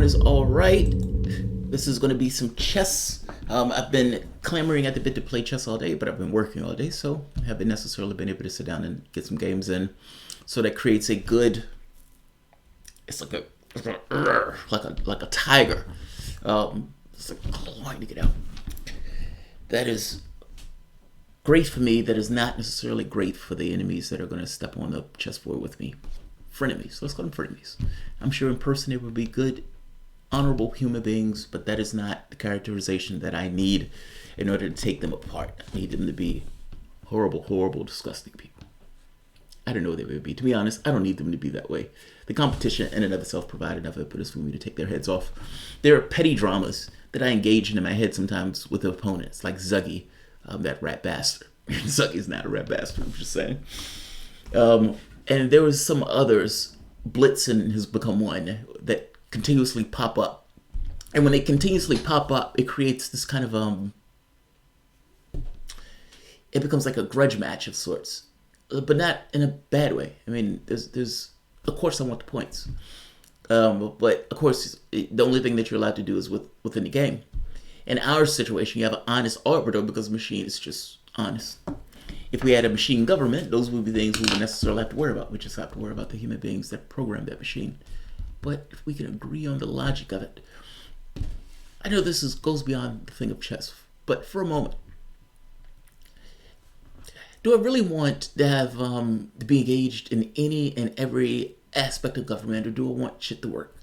everyone is all right. This is going to be some chess. I've been clamoring at the bit to play chess all day, but I've been working all day, so I haven't necessarily been able to sit down and get some games in. So that creates a good. It's like a tiger. It's like clawing to get out. That is great for me. That is not necessarily great for the enemies that are going to step on the chessboard with me. Frenemies. Let's call them frenemies. I'm sure in person they would be good, honorable human beings, but that is not the characterization that I need in order to take them apart. I need them to be horrible, horrible, disgusting people. I don't know what they would be. To be honest, I don't need them to be that way. The competition in and of itself provided enough impetus for me to take their heads off. There are petty dramas that I engage in my head sometimes with opponents, like Zuggy, that rat bastard. Zuggy's not a rat bastard, I'm just saying. And there was some others, Blitz has become one, that continuously pop up. And when they continuously pop up, it creates this kind of, it becomes like a grudge match of sorts. But not in a bad way. I mean, there's of course I want the points. But of course, the only thing that you're allowed to do is within the game. In our situation, you have an honest arbiter because the machine is just honest. If we had a machine government, those would be things we wouldn't necessarily have to worry about. We just have to worry about the human beings that program that machine. But if we can agree on the logic of it, I know this goes beyond the thing of chess, but for a moment, do I really want to have to be engaged in any and every aspect of government, or do I want shit to work?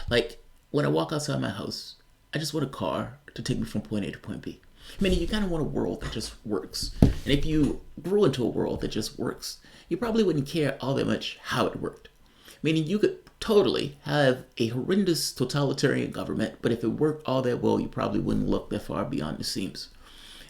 Like when I walk outside my house, I just want a car to take me from point A to point B. Meaning you kind of want a world that just works. And if you grew into a world that just works, you probably wouldn't care all that much how it worked. Meaning you could totally have a horrendous totalitarian government, but if it worked all that well, you probably wouldn't look that far beyond the seams.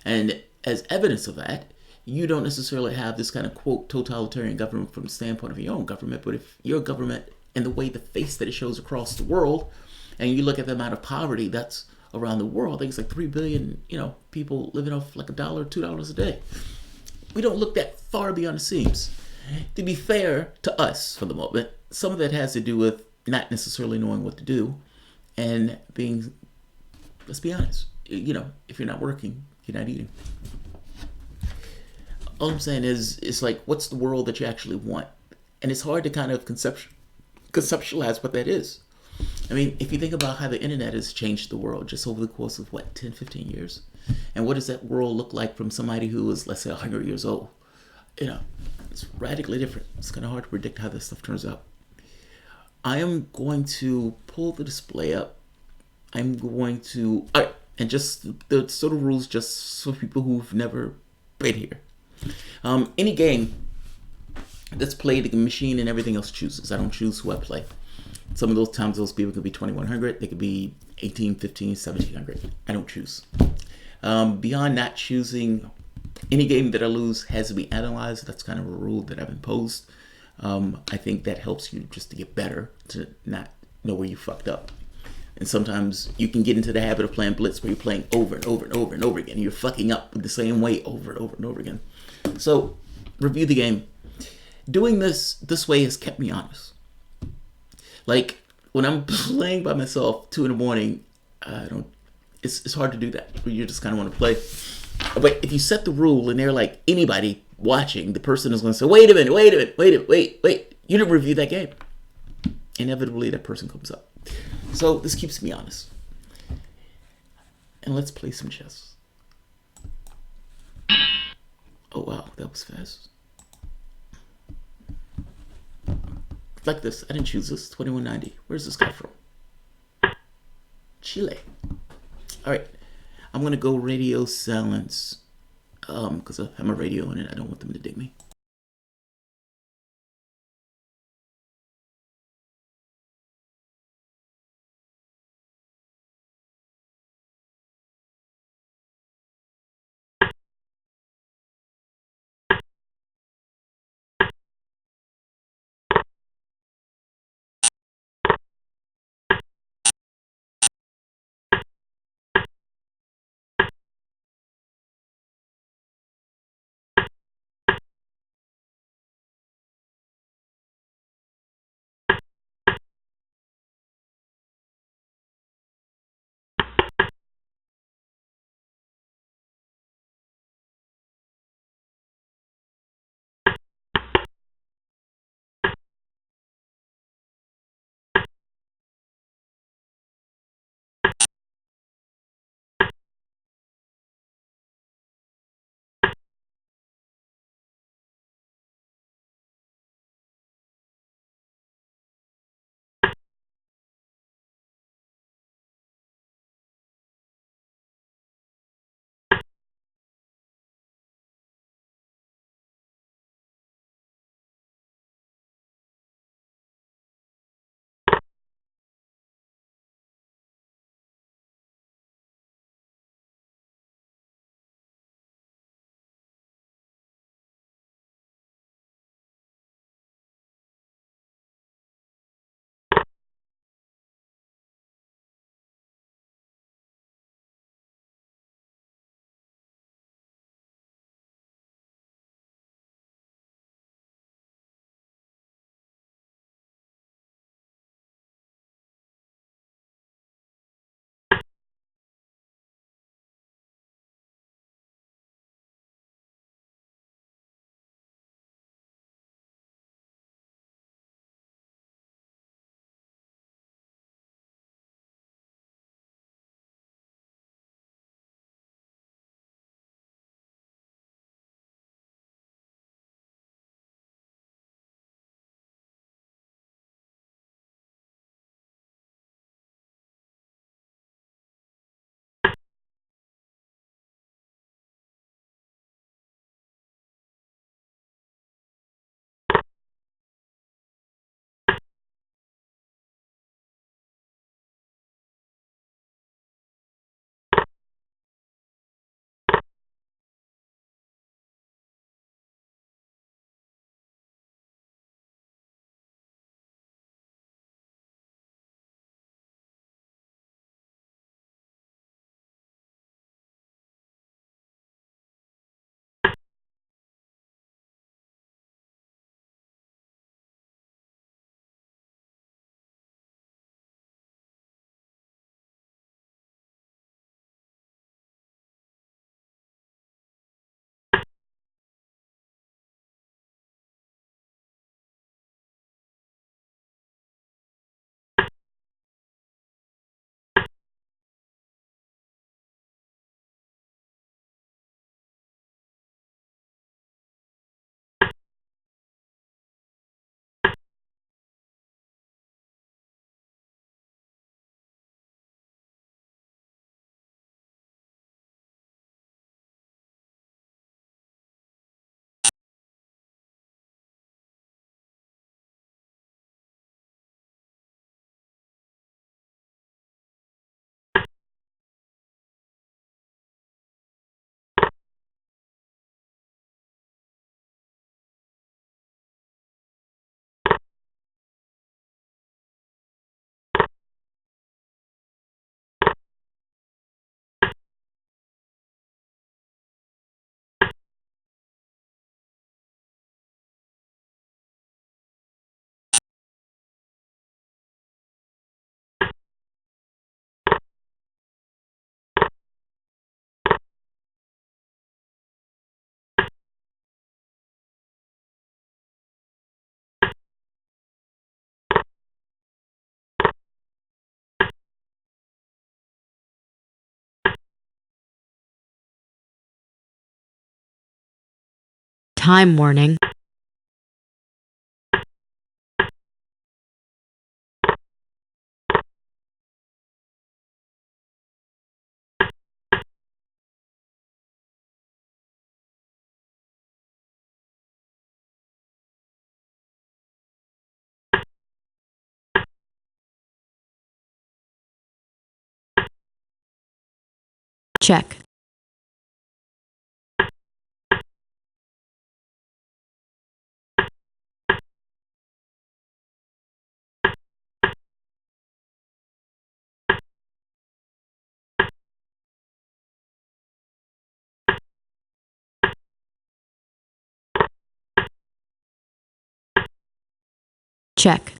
And as evidence of that, you don't necessarily have this kind of, quote, totalitarian government from the standpoint of your own government, but if your government and the way the face that it shows across the world, and you look at the amount of poverty that's around the world, I think it's like 3 billion, people living off like $1, $2 a day. We don't look that far beyond the seams. To be fair to us for the moment, some of that has to do with not necessarily knowing what to do and being, let's be honest, if you're not working, you're not eating. All I'm saying is, it's like, what's the world that you actually want? And it's hard to kind of conceptualize what that is. I mean, if you think about how the internet has changed the world just over the course of, 10, 15 years? And what does that world look like from somebody who is, let's say, 100 years old? It's radically different. It's kind of hard to predict how this stuff turns out. I am going to pull the display up. I'm going to... All right, and just the sort of rules just for people who've never played here. Any game that's played, the machine and everything else chooses. I don't choose who I play. Some of those times those people could be 2100, they could be 18, 15, 1700. I don't choose. Beyond not choosing, any game that I lose has to be analyzed. That's kind of a rule that I've imposed. I think that helps you just to get better, to not know where you fucked up. And sometimes you can get into the habit of playing Blitz where you're playing over and over and over and over again. And you're fucking up the same way over and over and over again. So, review the game. Doing this way has kept me honest. Like, when I'm playing by myself 2 a.m, it's hard to do that. You just kind of want to play. But if you set the rule and they're like, anybody watching, the person is going to say, wait a minute. You didn't review that game. Inevitably, that person comes up. So this keeps me honest. And let's play some chess. Oh, wow, that was fast. Like this. I didn't choose this. 2190. Where's this guy from? Chile. Alright. I'm going to go radio silence. Because I have my radio on it. I don't want them to dig me. time warning. Check. Check.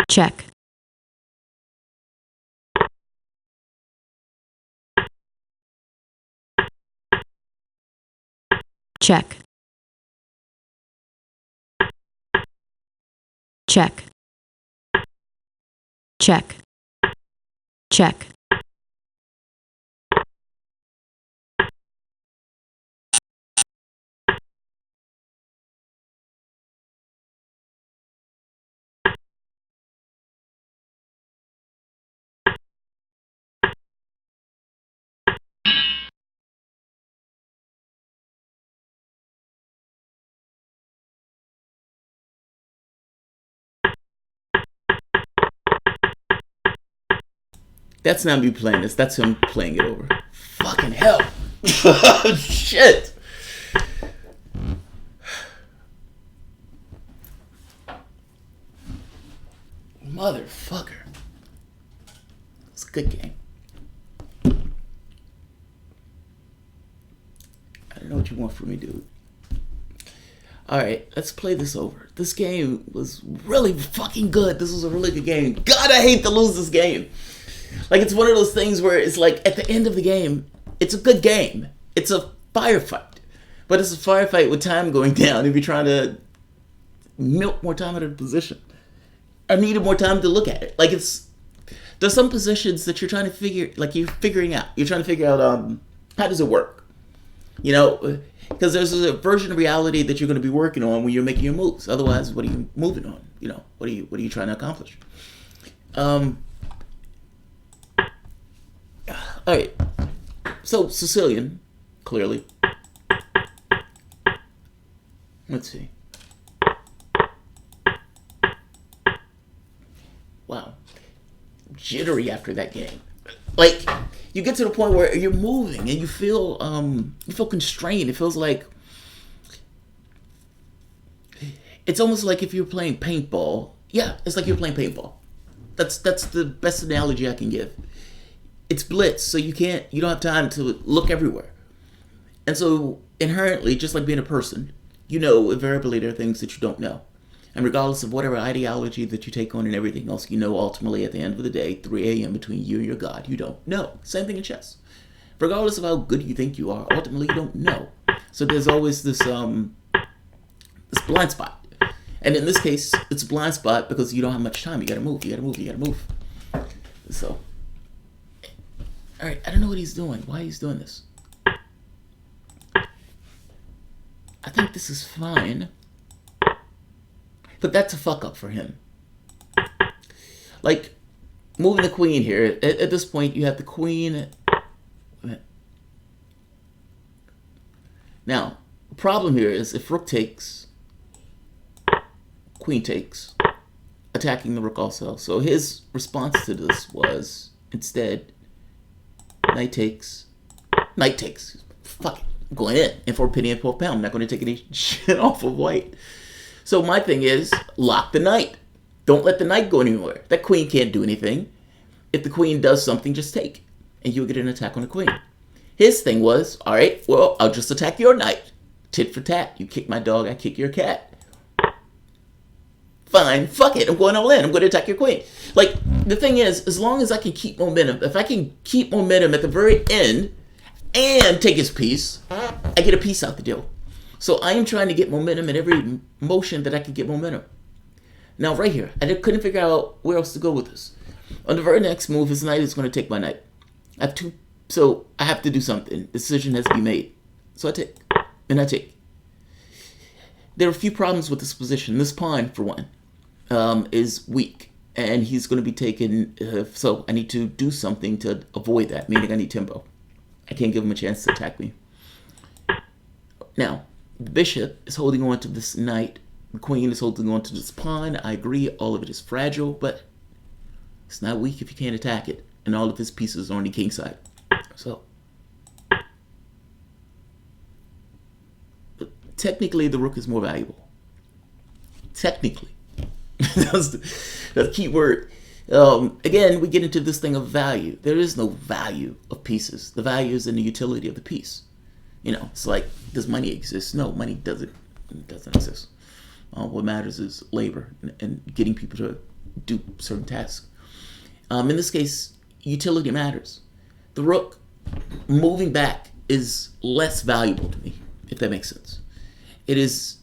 Check. Check. Check. Check. Check. That's not me playing this. That's him playing it over. Fucking hell. Shit. Motherfucker. It's a good game. I don't know what you want from me, dude. Alright, let's play this over. This game was really fucking good. This was a really good game. God, I hate to lose this game. Like, it's one of those things where it's like, at the end of the game, it's a good game. It's a firefight. But it's a firefight with time going down if you're trying to milk more time out of the position. I needed more time to look at it. Like, there's some positions that you're trying to figure, like, you're figuring out. You're trying to figure out, how does it work? You know, because there's a version of reality that you're going to be working on when you're making your moves. Otherwise, what are you moving on? You know, what are you trying to accomplish? All right, so Sicilian, clearly. Let's see. Wow, jittery after that game. Like, you get to the point where you're moving and you feel constrained. It feels like it's almost like if you're playing paintball. Yeah, it's like you're playing paintball. That's the best analogy I can give. It's Blitz, so you don't have time to look everywhere. And so, inherently, just like being a person, you know invariably there are things that you don't know. And regardless of whatever ideology that you take on and everything else, you know ultimately at the end of the day, 3 a.m. between you and your God, you don't know. Same thing in chess. Regardless of how good you think you are, ultimately you don't know. So there's always this blind spot. And in this case, it's a blind spot because you don't have much time. You gotta move. So, all right, I don't know what he's doing. Why he's doing this. I think this is fine. But that's a fuck up for him. Like, moving the queen here. At this point, you have the queen. Now, the problem here is if rook takes, queen takes, attacking the rook also. So his response to this was, instead, knight takes. Fuck it. I'm going in. And for a penny and for a pound, I'm not going to take any shit off of white. So my thing is, lock the knight. Don't let the knight go anywhere. That queen can't do anything. If the queen does something, just take. And you'll get an attack on the queen. His thing was, all right, well, I'll just attack your knight. Tit for tat. You kick my dog, I kick your cat. Fine, fuck it. I'm going all in. I'm going to attack your queen. Like, the thing is, as long as I can keep momentum, if I can keep momentum at the very end and take his piece, I get a piece out the deal. So I am trying to get momentum in every motion that I can get momentum. Now, right here, I couldn't figure out where else to go with this. On the very next move, his knight is going to take my knight. So I have to do something. Decision has to be made. So I take. And I take. There are a few problems with this position. This pawn, for one, is weak. And he's going to be taken. So I need to do something to avoid that, meaning I need tempo. I can't give him a chance to attack me. Now, the bishop is holding on to this knight. The queen is holding on to this pawn. I agree, all of it is fragile, but it's not weak if you can't attack it. And all of his pieces are on the king side. So, technically, the rook is more valuable. Technically. That's the key word. Again, we get into this thing of value. There is no value of pieces. The value is in the utility of the piece. You know, it's like, does money exist? No, money doesn't exist. What matters is labor and getting people to do certain tasks. In this case, utility matters. The rook moving back is less valuable to me, if that makes sense. It is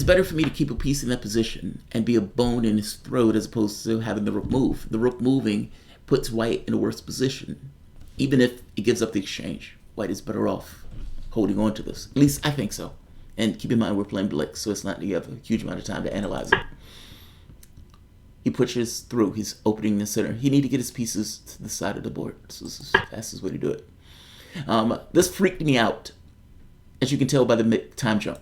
better for me to keep a piece in that position and be a bone in his throat as opposed to having the rook move. The rook moving puts white in a worse position. Even if it gives up the exchange, white is better off holding on to this. At least I think so. And keep in mind, we're playing Blitz, so it's not you have a huge amount of time to analyze it. He pushes through. He's opening the center. He need to get his pieces to the side of the board. So this is the fastest way to do it. This freaked me out, as you can tell by the time jump.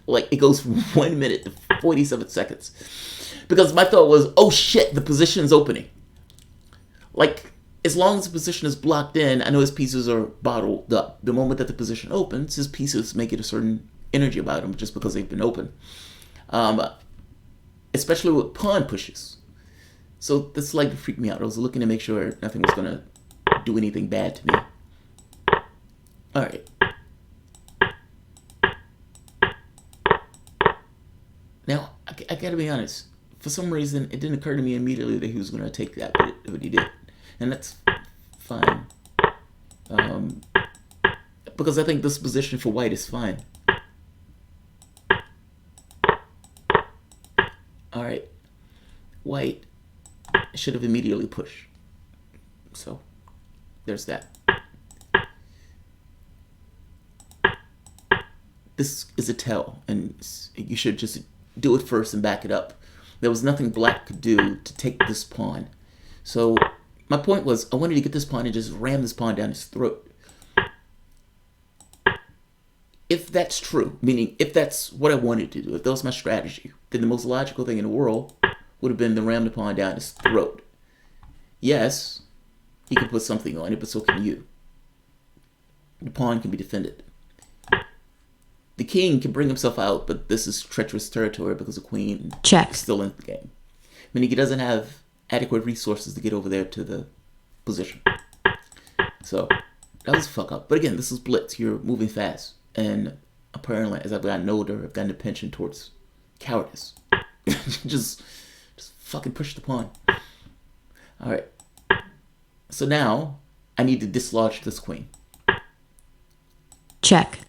Like, it goes from 1 minute to 47 seconds. Because my thought was, oh shit, the position's opening. Like, as long as the position is blocked in, I know his pieces are bottled up. The moment that the position opens, his pieces make it a certain energy about them just because they've been open. Especially with pawn pushes. So this like freaked me out. I was looking to make sure nothing was going to do anything bad to me. All right. Now, I gotta be honest. For some reason, it didn't occur to me immediately that he was going to take that, but he did. And that's fine. Because I think this position for white is fine. Alright. White should have immediately pushed. So, there's that. This is a tell, and you should just do it first and back it up. There was nothing black could do to take this pawn. So, my point was, I wanted to get this pawn and just ram this pawn down his throat. If that's true, meaning if that's what I wanted to do, if that was my strategy, then the most logical thing in the world would have been to ram the pawn down his throat. Yes, he can put something on it, but so can you. The pawn can be defended. The king can bring himself out, but this is treacherous territory because the queen is still in the game. Meaning he doesn't have adequate resources to get over there to the position. So, that was a fuck up. But again, this is Blitz. You're moving fast. And apparently, as I've gotten older, I've gotten a penchant towards cowardice. just fucking push the pawn. Alright. So now, I need to dislodge this queen. Check.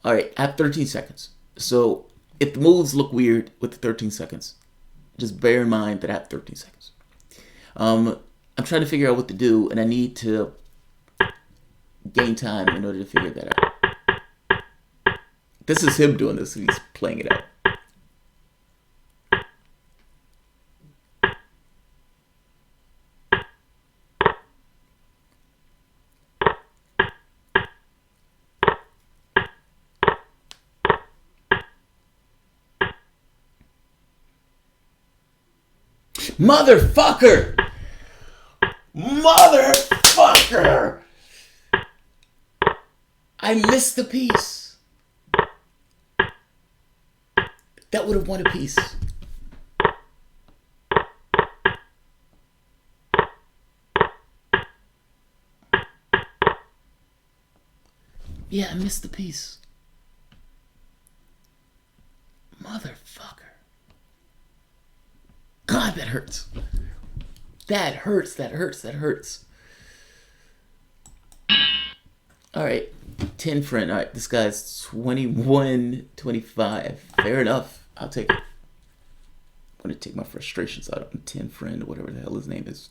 Alright, I have 13 seconds. So, if the moves look weird with the 13 seconds, just bear in mind that I have 13 seconds. I'm trying to figure out what to do, and I need to gain time in order to figure that out. This is him doing this, and he's playing it out. Motherfucker! Motherfucker! I missed the piece. That would have won a piece. Yeah, I missed the piece. Motherfucker. God, that hurts. That hurts, that hurts, that hurts. Alright, 10 friend. Alright, this guy's 21, 25. Fair enough. I'll take it. I'm going to take my frustrations out on 10 friend or whatever the hell his name is.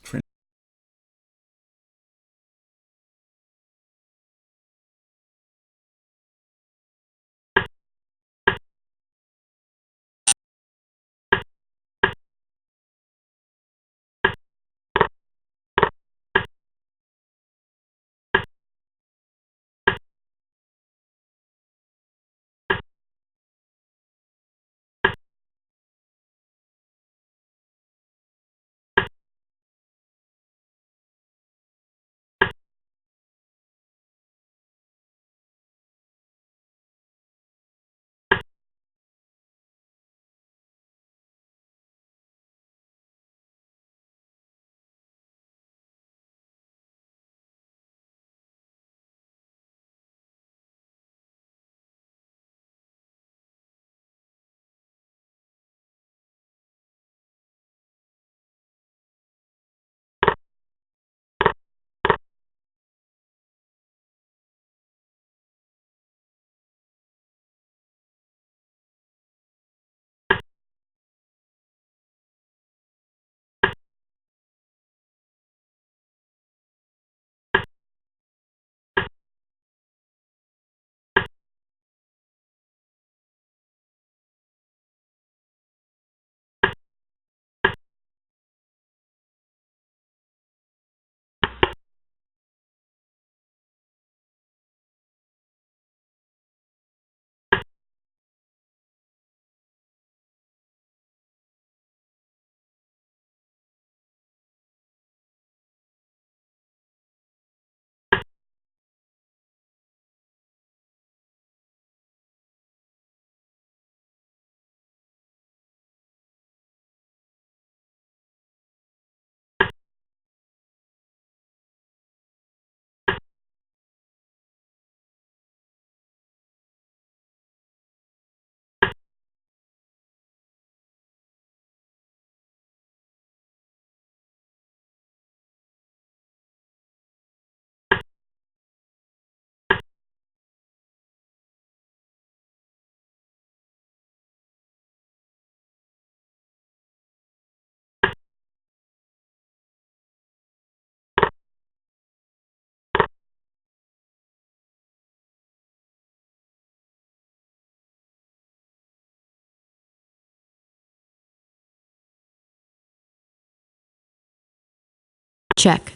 check,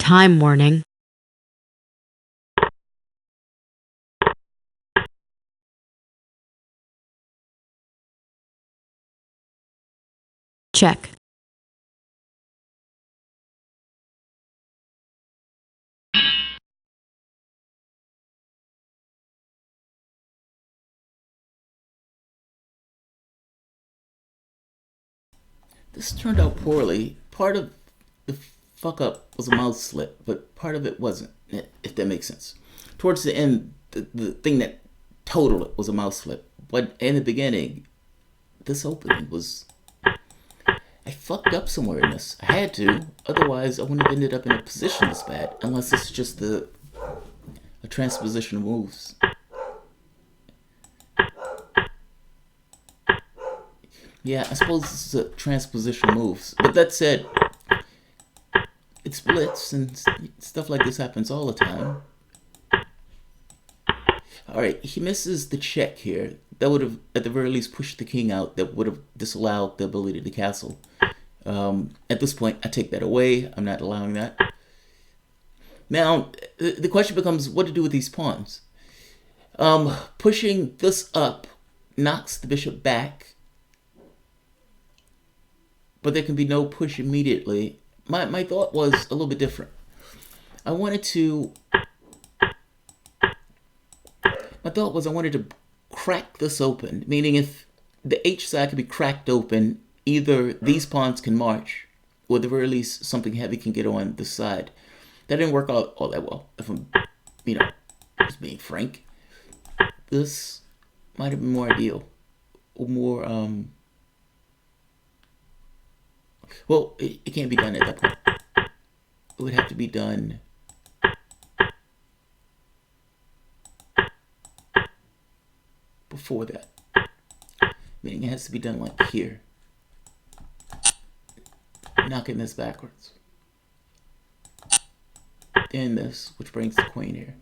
time warning, check, This turned out poorly. Part of the fuck up was a mouse slip, but part of it wasn't, if that makes sense. Towards the end, the thing that totaled it was a mouse slip. But in the beginning, this opening was... I fucked up somewhere in this. I had to. Otherwise, I wouldn't have ended up in a position this bad. Unless it's just a transposition of moves. Yeah, I suppose this is a transposition moves. But that said, it's Blitz, and stuff like this happens all the time. Alright, he misses the check here. That would have, at the very least, pushed the king out. That would have disallowed the ability to castle. At this point, I take that away. I'm not allowing that. Now, the question becomes what to do with these pawns. Pushing this up knocks the bishop back. But there can be no push immediately. My thought was a little bit different. I wanted to crack this open, meaning if the H side can be cracked open, either these pawns can march, or at the very least something heavy can get on this side. That didn't work out all that well, if I'm, just being frank. This might have been more ideal, or more, well, it can't be done at that point. It would have to be done before that. Meaning it has to be done like here. Knocking this backwards. Then this, which brings the queen here.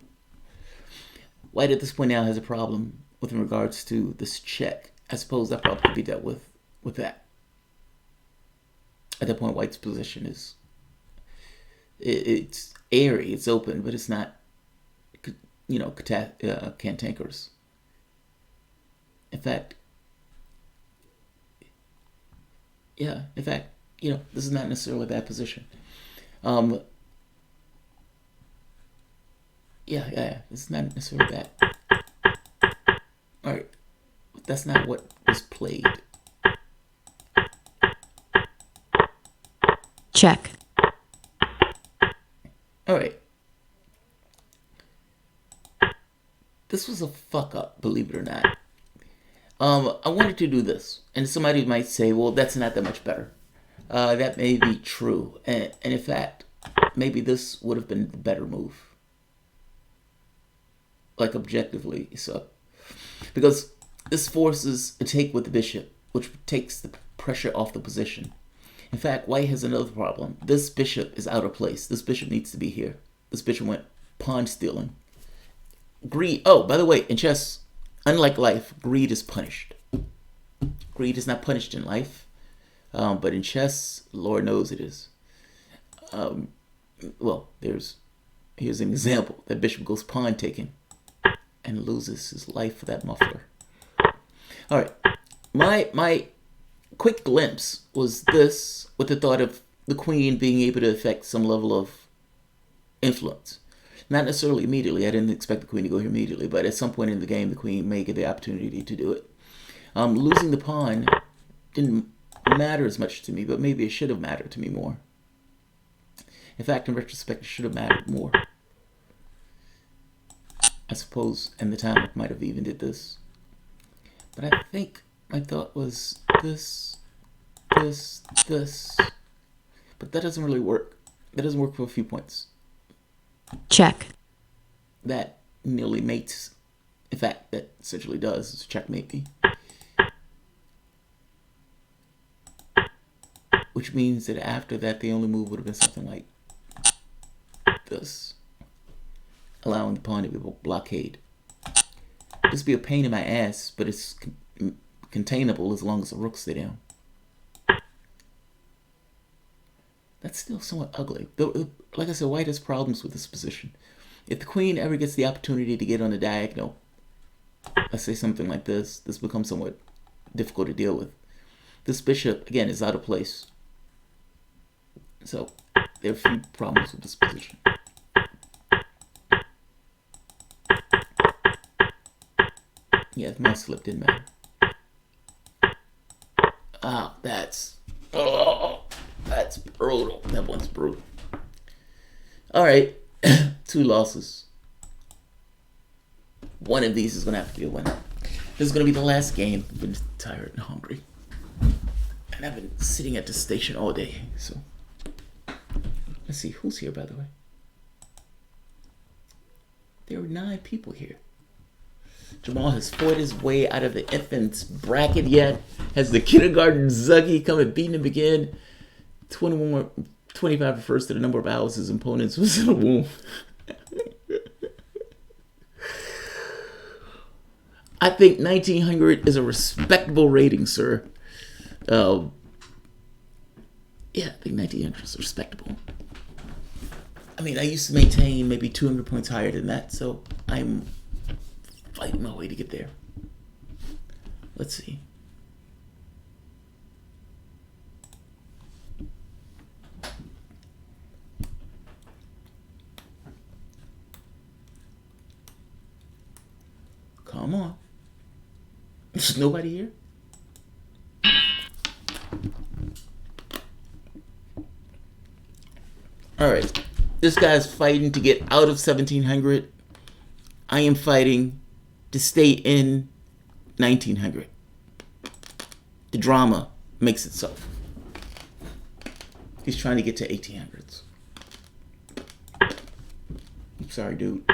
White at this point now has a problem with regards to this check. I suppose that probably could be dealt with that. At that point, White's position is it's airy, it's open, but it's not, cantankerous. In fact, this is not necessarily a bad position. It's not necessarily bad. All right, that's not what was played. check, All right. This was a fuck up, believe it or not. I wanted to do this, and somebody might say, well, that's not that much better. That may be true, and in fact, maybe this would have been the better move. Like, objectively, so. Because this forces a take with the bishop, which takes the pressure off the position. In fact, White has another problem. This bishop is out of place. This bishop needs to be here. This bishop went pawn stealing. Greed. Oh, by the way, in chess, unlike life, greed is punished. Greed is not punished in life. But in chess, Lord knows it is. Well, here's an example. That bishop goes pawn taking and loses his life for that muffler. All right, my quick glimpse was this, with the thought of the queen being able to affect some level of influence. Not necessarily immediately. I didn't expect the queen to go here immediately, but at some point in the game, the queen may get the opportunity to do it. Losing the pawn didn't matter as much to me, but maybe it should have mattered to me more. In fact, in retrospect, it should have mattered more. I suppose in the time I might have even did this. But I think my thought was this. But that doesn't really work. That doesn't work for a few points. Check. That nearly mates. In fact, that essentially does is checkmate me. Which means that after that, the only move would have been something like this, allowing the pawn to be blockade. This be a pain in my ass, but it's containable as long as the rooks stay down. That's still somewhat ugly. Like I said, white has problems with this position. If the queen ever gets the opportunity to get on the diagonal, let's say something like this becomes somewhat difficult to deal with. This bishop, again, is out of place. So, there are a few problems with this position. Yeah, if my slip didn't matter. That's brutal. That one's brutal. All right, 2 losses. One of these is going to have to be a winner. This is going to be the last game. I've been tired and hungry. And I've been sitting at the station all day. So, let's see. Who's here, by the way? There were 9 people here. Jamarl has fought his way out of the infants bracket yet. Has the kindergarten Zuggy come and beating him again. 25 refers to the number of hours his opponents was in the womb. I think 1900 is a respectable rating, sir. Yeah, I think 1900 is respectable. I mean, I used to maintain maybe 200 points higher than that, so I'm fighting my way to get there. Let's see. Come on. There's nobody here? Alright. This guy's fighting to get out of 1700. I am fighting to stay in 1900. The drama makes itself. He's trying to get to 1800s. I'm sorry, dude.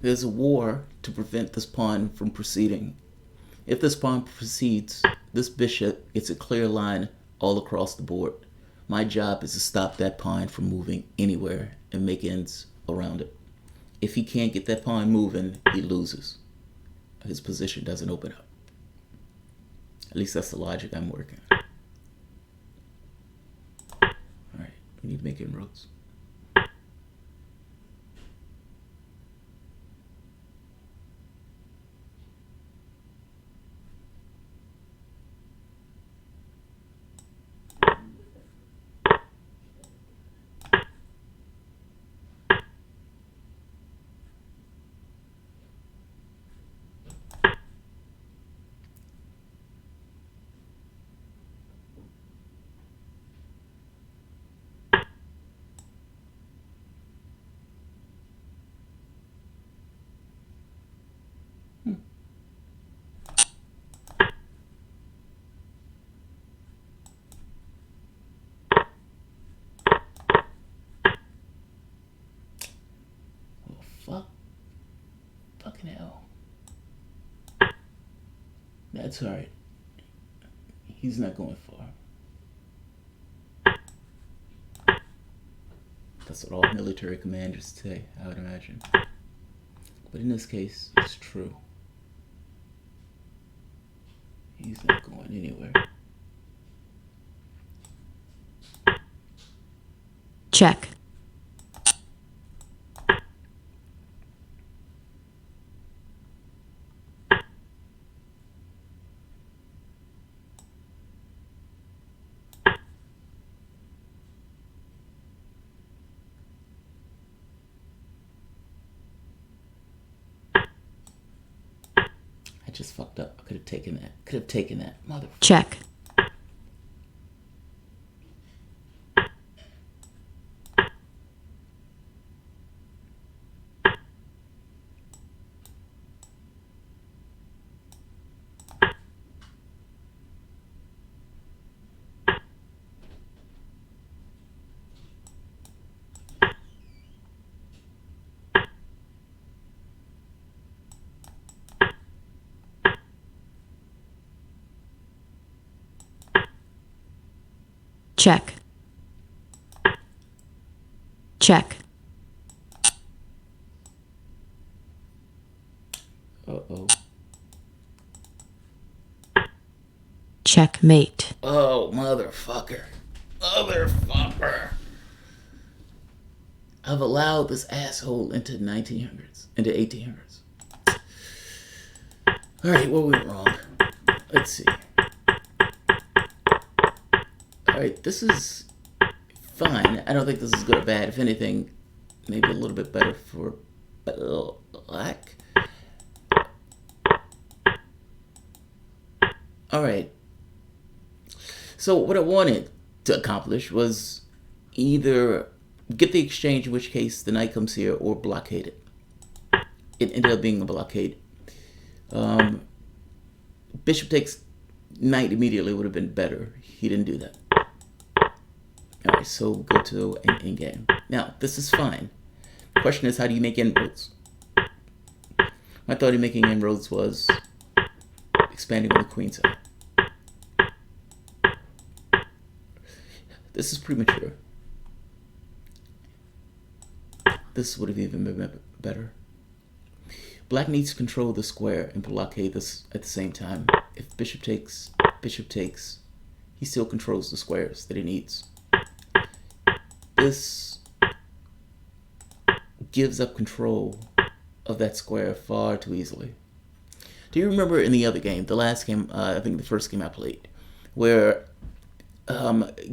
There's a war to prevent this pawn from proceeding. If this pawn proceeds, this bishop gets a clear line all across the board. My job is to stop that pawn from moving anywhere and make ends around it. If he can't get that pawn moving, he loses. His position doesn't open up. At least that's the logic I'm working. Alright, we need to make inroads. Fucking hell. That's alright. He's not going far. That's what all military commanders say, I would imagine. But in this case, it's true. He's not going anywhere. Check. I just fucked up. I could have taken that. Could have taken that. Motherfucker. Check. Check. Check. Uh-oh. Checkmate. Oh, motherfucker. Motherfucker. I've allowed this asshole into 1900s, into 1800s. Alright, what went wrong? Let's see. Alright, this is fine. I don't think this is good or bad. If anything, maybe a little bit better for black. Alright. So what I wanted to accomplish was either get the exchange, in which case the knight comes here, or blockade it. It ended up being a blockade. Bishop takes knight immediately would have been better. He didn't do that. Alright, so go to an endgame. Now, this is fine. The question is, how do you make inroads? My thought in making inroads was expanding on the queen side. This is premature. This would have even been better. Black needs to control the square and blockade this at the same time. If bishop takes, he still controls the squares that he needs. This gives up control of that square far too easily. Do you remember in the other game, the last game, I think the first game I played, where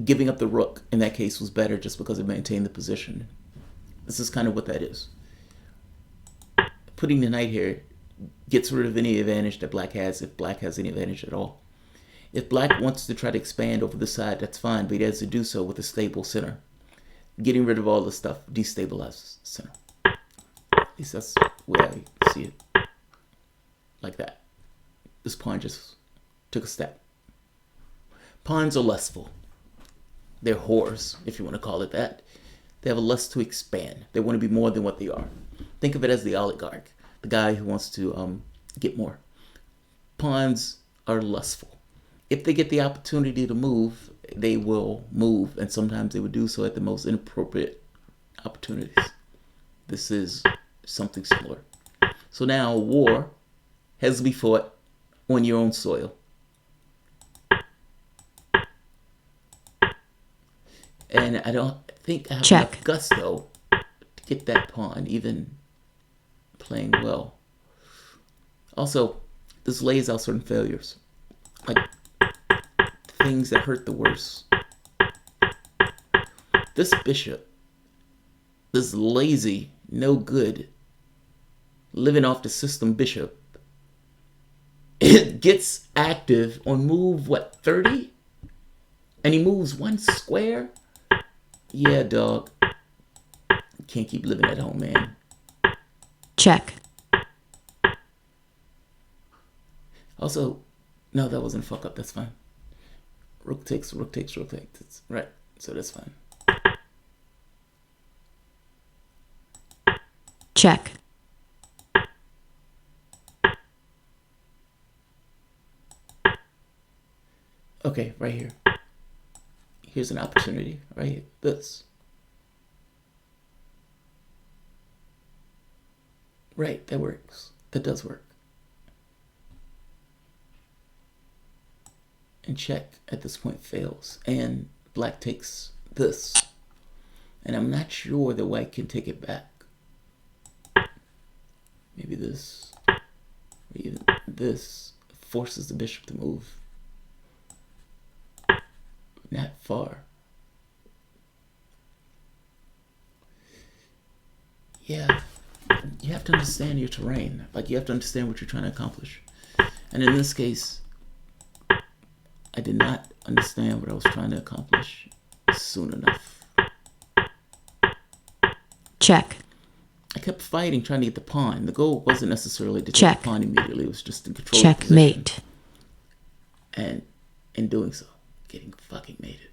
giving up the rook in that case was better just because it maintained the position? This is kind of what that is. Putting the knight here gets rid of any advantage that black has, if black has any advantage at all. If black wants to try to expand over the side, that's fine, but he has to do so with a stable center. Getting rid of all this stuff destabilizes the center. At least that's the way I see it. Like that. This pawn just took a step. Pawns are lustful. They're whores, if you want to call it that. They have a lust to expand. They want to be more than what they are. Think of it as the oligarch. the guy who wants to get more. Pawns are lustful. If they get the opportunity to move, they will move, and sometimes they would do so at the most inappropriate opportunities. This is something similar. So now war has to be fought on your own soil. And I don't think I have enough gusto to get that pawn, even playing well. Also, this lays out certain failures. Like, things that hurt the worst. This bishop, this lazy, no good, living off the system bishop, it gets active on move, 30? And he moves 1 square? Yeah, dog. You can't keep living at home, man. Check. Also, no, that wasn't a fuck up. That's fine. Rook takes, rook takes, rook takes. That's right. So that's fine. Check. Okay, right here. Here's an opportunity. Right here. This. Right, that works. That does work. And check at this point fails. And black takes this. And I'm not sure that white can take it back. Maybe this. Or even this forces the bishop to move. Not far. Yeah. You have to understand your terrain. Like, you have to understand what you're trying to accomplish. And in this case, I did not understand what I was trying to accomplish soon enough. Check. I kept fighting, trying to get the pawn. The goal wasn't necessarily to take the pawn immediately. It was just to control the position. Checkmate. And in doing so, getting fucking mated.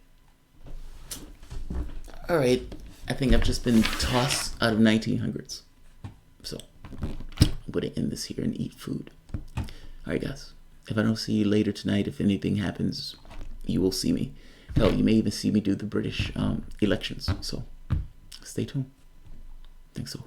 Alright, I think I've just been tossed out of 1900s. So, I'm going to end this here and eat food. Alright, guys. If I don't see you later tonight, if anything happens, you will see me. Hell, you may even see me do the British elections. So, stay tuned. Thanks so.